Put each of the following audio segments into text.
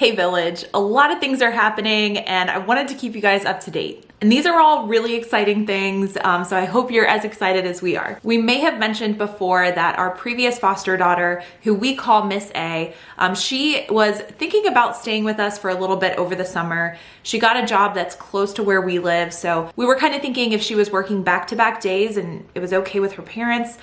Hey Village, a lot of things are happening and I wanted to keep you guys up to date. And these are all really exciting things, so I hope you're as excited as we are. We may have mentioned before that our previous foster daughter, who we call Miss A, she was thinking about staying with us for a little bit over the summer. She got a job that's close to where we live, so we were kind of thinking if she was working back-to-back days and it was okay with her parents,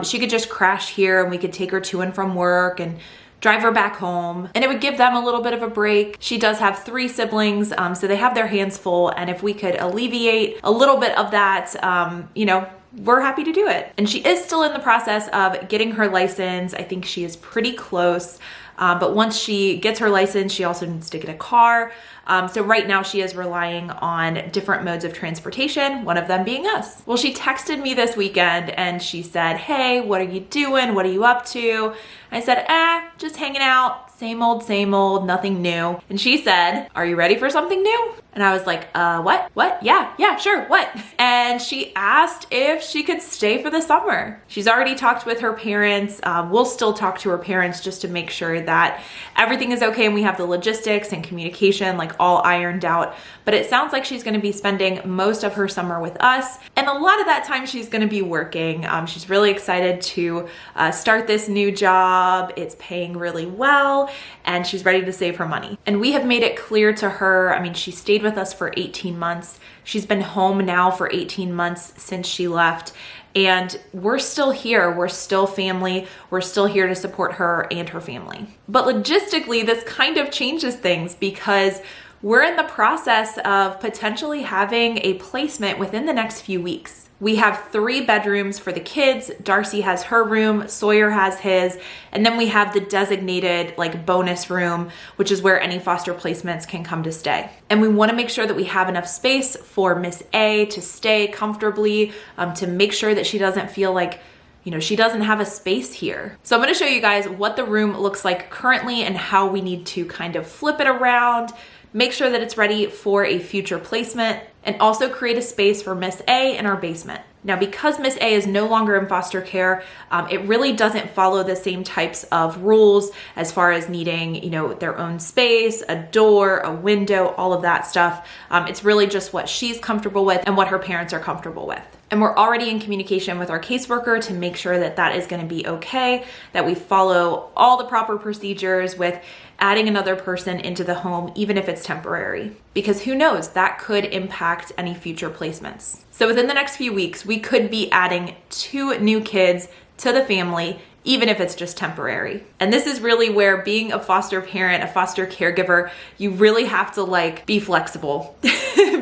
she could just crash here and we could take her to and from work and drive her back home, and it would give them a little bit of a break. She does have 3 siblings, so they have their hands full, and if we could alleviate a little bit of that, we're happy to do it. And she is still in the process of getting her license. I think she is pretty close, but once she gets her license, she also needs to get a car. So right now she is relying on different modes of transportation, one of them being us. Well, she texted me this weekend and she said, hey, what are you doing? What are you up to? I said, just hanging out, same old, nothing new. And she said, are you ready for something new? And I was like, what? Yeah, sure, what? And she asked if she could stay for the summer. She's already talked with her parents. We'll still talk to her parents just to make sure that everything is okay and we have the logistics and communication like all ironed out. But it sounds like she's gonna be spending most of her summer with us. And a lot of that time she's gonna be working. She's really excited to start this new job. It's paying really well and she's ready to save her money. And we have made it clear to her, I mean, she stayed with us for 18 months. She's been home now for 18 months since she left. And we're still here, we're still family, we're still here to support her and her family. But logistically, this kind of changes things because we're in the process of potentially having a placement within the next few weeks. We have 3 bedrooms for the kids. Darcy has her room, Sawyer has his, and then we have the designated like bonus room, which is where any foster placements can come to stay. And we want to make sure that we have enough space for Miss A to stay comfortably, to make sure that she doesn't feel like she doesn't have a space here. So I'm gonna show you guys what the room looks like currently and how we need to kind of flip it around, make sure that it's ready for a future placement, and also create a space for Miss A in our basement. Now, because Miss A is no longer in foster care, it really doesn't follow the same types of rules as far as needing, their own space, a door, a window, all of that stuff. It's really just what she's comfortable with and what her parents are comfortable with. And we're already in communication with our caseworker to make sure that that is going to be okay, that we follow all the proper procedures with adding another person into the home, even if it's temporary. Because who knows, that could impact any future placements. So within the next few weeks, we could be adding 2 new kids to the family, even if it's just temporary. And this is really where being a foster parent, a foster caregiver, you really have to be flexible.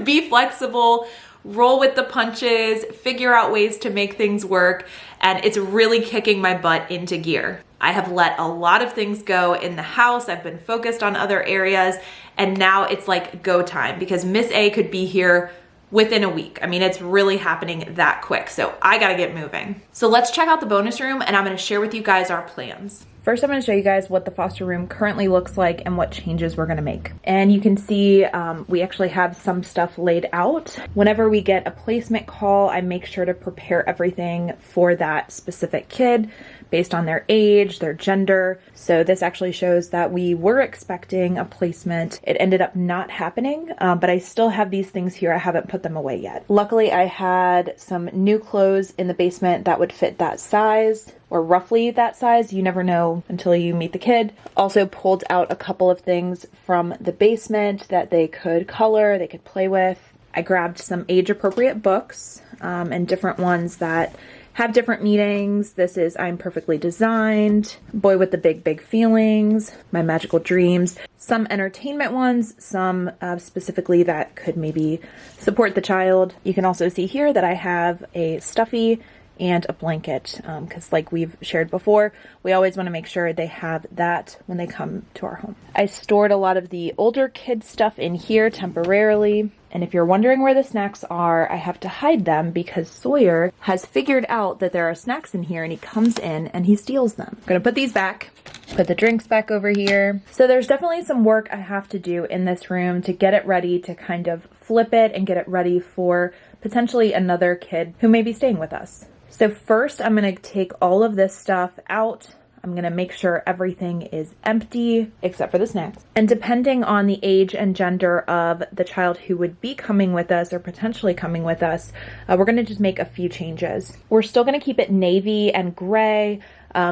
Be flexible, roll with the punches, figure out ways to make things work, and it's really kicking my butt into gear. I have let a lot of things go in the house. I've been focused on other areas, and now it's like go time because Miss A could be here within a week. I mean, it's really happening that quick, so I gotta get moving. So let's check out the bonus room and I'm gonna share with you guys our plans. First, I'm going to show you guys what the foster room currently looks like and what changes we're going to make. And you can see we actually have some stuff laid out. Whenever we get a placement call, I make sure to prepare everything for that specific kid based on their age, their gender. So this actually shows that we were expecting a placement. It ended up not happening, but I still have these things here. I haven't put them away yet. Luckily, I had some new clothes in the basement that would fit that size, or roughly that size. You never know until you meet the kid. Also pulled out a couple of things from the basement that they could color, they could play with. I grabbed some age-appropriate books and different ones that have different meanings. This is I'm Perfectly Designed, Boy with the Big Feelings, My Magical Dreams, some entertainment ones, some specifically that could maybe support the child. You can also see here that I have a stuffy and a blanket because like we've shared before, we always want to make sure they have that when they come to our home. I stored a lot of the older kid stuff in here temporarily. And if you're wondering where the snacks are, I have to hide them because Sawyer has figured out that there are snacks in here and he comes in and he steals them. I'm gonna put these back, put the drinks back over here. So there's definitely some work I have to do in this room to get it ready to kind of flip it and get it ready for potentially another kid who may be staying with us. So first I'm gonna take all of this stuff out I'm gonna make sure everything is empty except for the snacks. And depending on the age and gender of the child who would be coming with us or potentially coming with us, we're gonna just make a few changes. We're still gonna keep it navy and gray.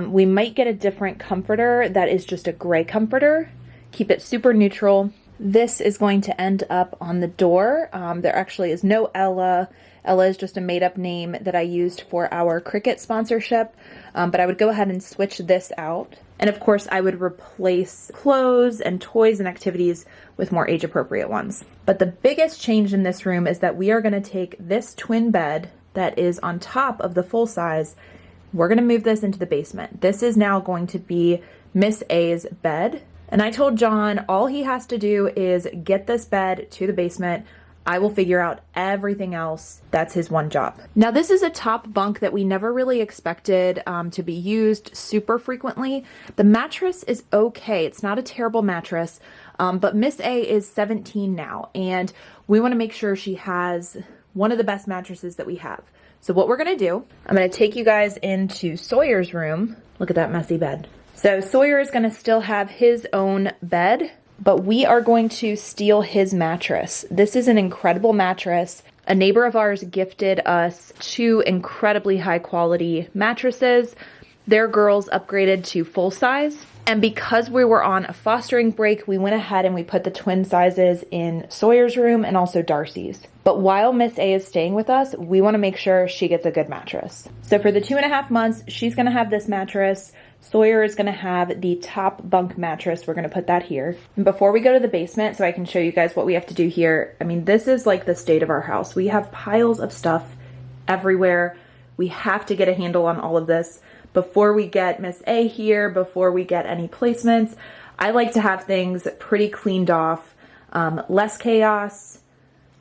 We might get a different comforter that is just a gray comforter. Keep it super neutral. This is going to end up on the door. There actually is no Ella. Ella is just a made-up name that I used for our Cricut sponsorship, but I would go ahead and switch this out. And of course, I would replace clothes and toys and activities with more age-appropriate ones. But the biggest change in this room is that we are going to take this twin bed that is on top of the full size. We're going to move this into the basement. This is now going to be Miss A's bed. And I told John all he has to do is get this bed to the basement. I will figure out everything else. That's his one job. Now, this is a top bunk that we never really expected to be used super frequently. The mattress is okay. It's not a terrible mattress, but Miss A is 17 now, and we want to make sure she has one of the best mattresses that we have. So what we're going to do, I'm going to take you guys into Sawyer's room. Look at that messy bed. So Sawyer is going to still have his own bed, but we are going to steal his mattress. This is an incredible mattress. A neighbor of ours gifted us 2 incredibly high quality mattresses. Their girls upgraded to full size. And because we were on a fostering break, we went ahead and we put the twin sizes in Sawyer's room and also Darcy's. But while Miss A is staying with us, we want to make sure she gets a good mattress. So for the 2.5 months, she's going to have this mattress. Sawyer is going to have the top bunk mattress. We're going to put that here. And before we go to the basement, so I can show you guys what we have to do here, I mean, this is like the state of our house. We have piles of stuff everywhere. We have to get a handle on all of this before we get Miss A here, before we get any placements. I like to have things pretty cleaned off, less chaos,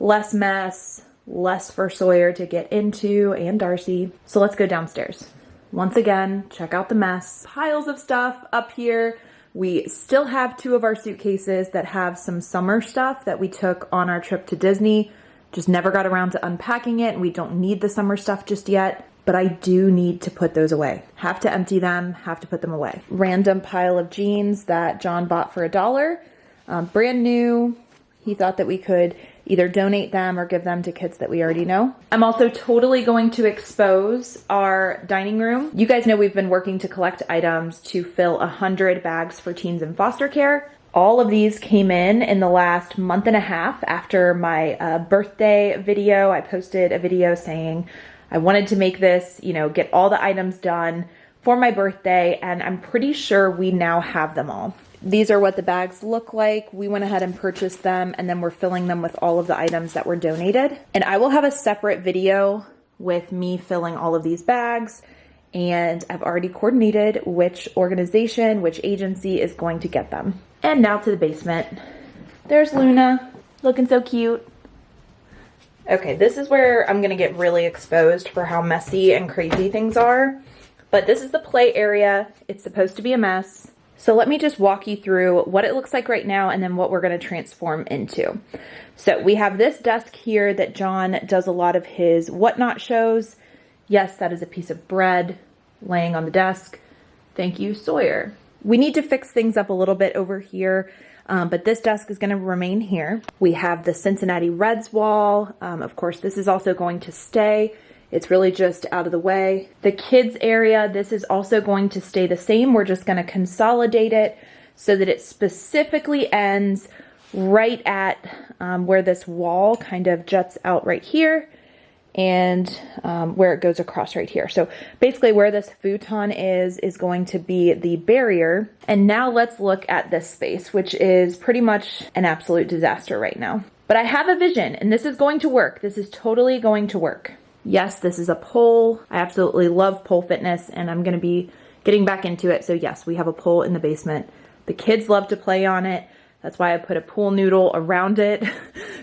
less mess, less for Sawyer to get into and Darcy. So let's go downstairs. Once again, check out the mess. Piles of stuff up here. We still have 2 of our suitcases that have some summer stuff that we took on our trip to Disney. Just never got around to unpacking it. We don't need the summer stuff just yet, but I do need to put those away. Have to empty them, have to put them away. Random pile of jeans that John bought for $1. Brand new. He thought that we could either donate them or give them to kids that we already know. I'm also totally going to expose our dining room. You guys know we've been working to collect items to fill 100 bags for teens in foster care. All of these came in the last month and a half after my birthday video. I posted a video saying I wanted to make this, you know, get all the items done for my birthday, and I'm pretty sure we now have them all. These are what the bags look like. We went ahead and purchased them, and then we're filling them with all of the items that were donated. And I will have a separate video with me filling all of these bags, and I've already coordinated which organization, which agency is going to get them. And now to the basement. There's Luna, looking so cute. Okay, this is where I'm gonna get really exposed for how messy and crazy things are. But this is the play area. It's supposed to be a mess. So let me just walk you through what it looks like right now and then what we're going to transform into. So we have this desk here that John does a lot of his whatnot shows. Yes, that is a piece of bread laying on the desk. Thank you, Sawyer. We need to fix things up a little bit over here, but this desk is going to remain here. We have the Cincinnati Reds wall. Of course, this is also going to stay. It's really just out of the way. The kids area, this is also going to stay the same. We're just going to consolidate it so that it specifically ends right at where this wall kind of juts out right here and where it goes across right here. So basically where this futon is going to be the barrier. And now let's look at this space, which is pretty much an absolute disaster right now. But I have a vision, and this is going to work. This is totally going to work. Yes, this is a pole. I absolutely love pole fitness, and I'm going to be getting back into it. So yes, we have a pole in the basement. The kids love to play on it. That's why I put a pool noodle around it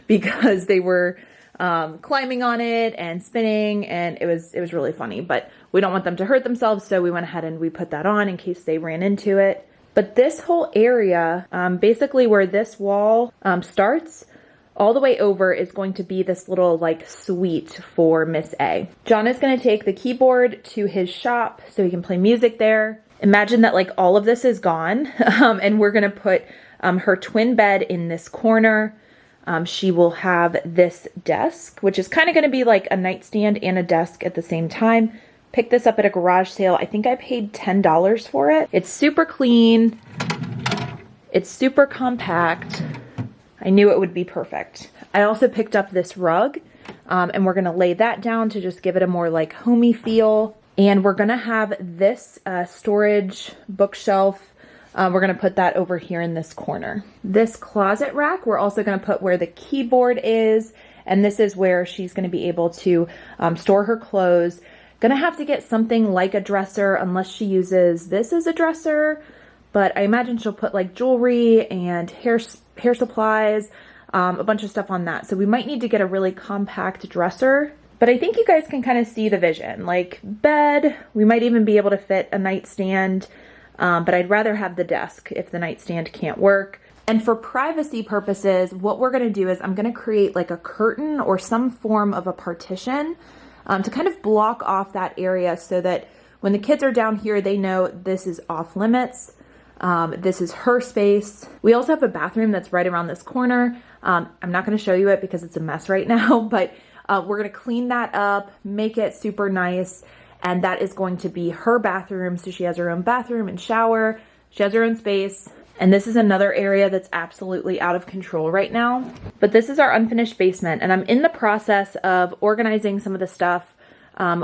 because they were climbing on it and spinning, and it was really funny. But we don't want them to hurt themselves, so we went ahead and we put that on in case they ran into it. But this whole area, basically where this wall starts, all the way over is going to be this little like suite for Miss A. John is going to take the keyboard to his shop so he can play music there. Imagine that like all of this is gone and we're gonna put her twin bed in this corner. She will have this desk, which is kind of gonna be like a nightstand and a desk at the same time. Picked this up at a garage sale. I think I paid $10 for it. It's super clean. It's super compact. I knew it would be perfect. I also picked up this rug and we're gonna lay that down to just give it a more like homey feel. And we're gonna have this storage bookshelf. We're gonna put that over here in this corner. This closet rack, we're also gonna put where the keyboard is. And this is where she's gonna be able to store her clothes. Gonna have to get something like a dresser unless she uses this as a dresser. But I imagine she'll put like jewelry and hair supplies, a bunch of stuff on that. So we might need to get a really compact dresser. But I think you guys can kind of see the vision. Like bed, we might even be able to fit a nightstand. But I'd rather have the desk if the nightstand can't work. And for privacy purposes, what we're gonna do is I'm gonna create like a curtain or some form of a partition to kind of block off that area so that when the kids are down here, they know this is off limits. This is her space. We also have a bathroom that's right around this corner. I'm not gonna show you it because it's a mess right now, but we're gonna clean that up, make it super nice. And that is going to be her bathroom. So she has her own bathroom and shower. She has her own space. And this is another area that's absolutely out of control right now. But this is our unfinished basement. And I'm in the process of organizing some of the stuff.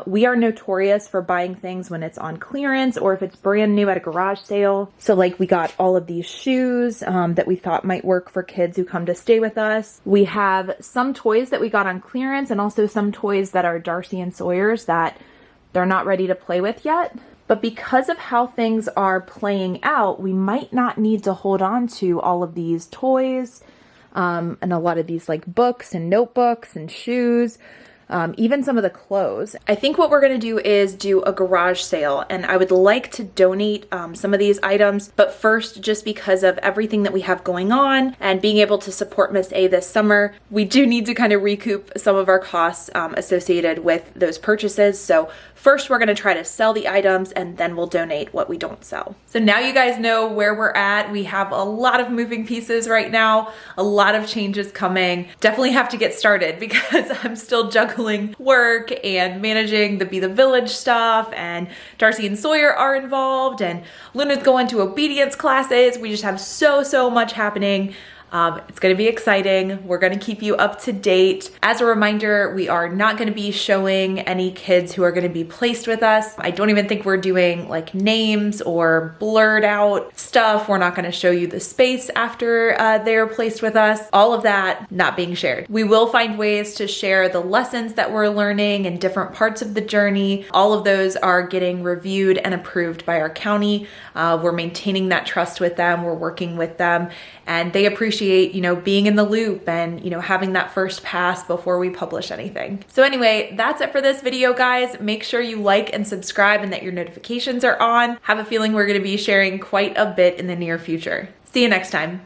We are notorious for buying things when it's on clearance or if it's brand new at a garage sale. So like we got all of these shoes that we thought might work for kids who come to stay with us. We have some toys that we got on clearance and also some toys that are Darcy and Sawyer's that they're not ready to play with yet. But because of how things are playing out, we might not need to hold on to all of these toys and a lot of these like books and notebooks and shoes. Even some of the clothes. I think what we're gonna do is do a garage sale, and I would like to donate some of these items, but first, just because of everything that we have going on and being able to support Miss A this summer, we do need to kind of recoup some of our costs associated with those purchases. So first we're gonna try to sell the items and then we'll donate what we don't sell. So now you guys know where we're at. We have a lot of moving pieces right now, a lot of changes coming. Definitely have to get started because I'm still juggling work and managing the Be the Village stuff, and Darcy and Sawyer are involved, and Luna's going to obedience classes. We just have so much happening. It's gonna be exciting. We're gonna keep you up to date. As a reminder, we are not gonna be showing any kids who are gonna be placed with us. I don't even think we're doing like names or blurred out stuff. We're not gonna show you the space after they're placed with us. All of that not being shared. We will find ways to share the lessons that we're learning in different parts of the journey. All of those are getting reviewed and approved by our county. We're maintaining that trust with them. We're working with them, and they appreciate, you know, being in the loop and, you know, having that first pass before we publish anything. So anyway, that's it for this video, guys. Make sure you like and subscribe and that your notifications are on. Have a feeling we're going to be sharing quite a bit in the near future. See you next time.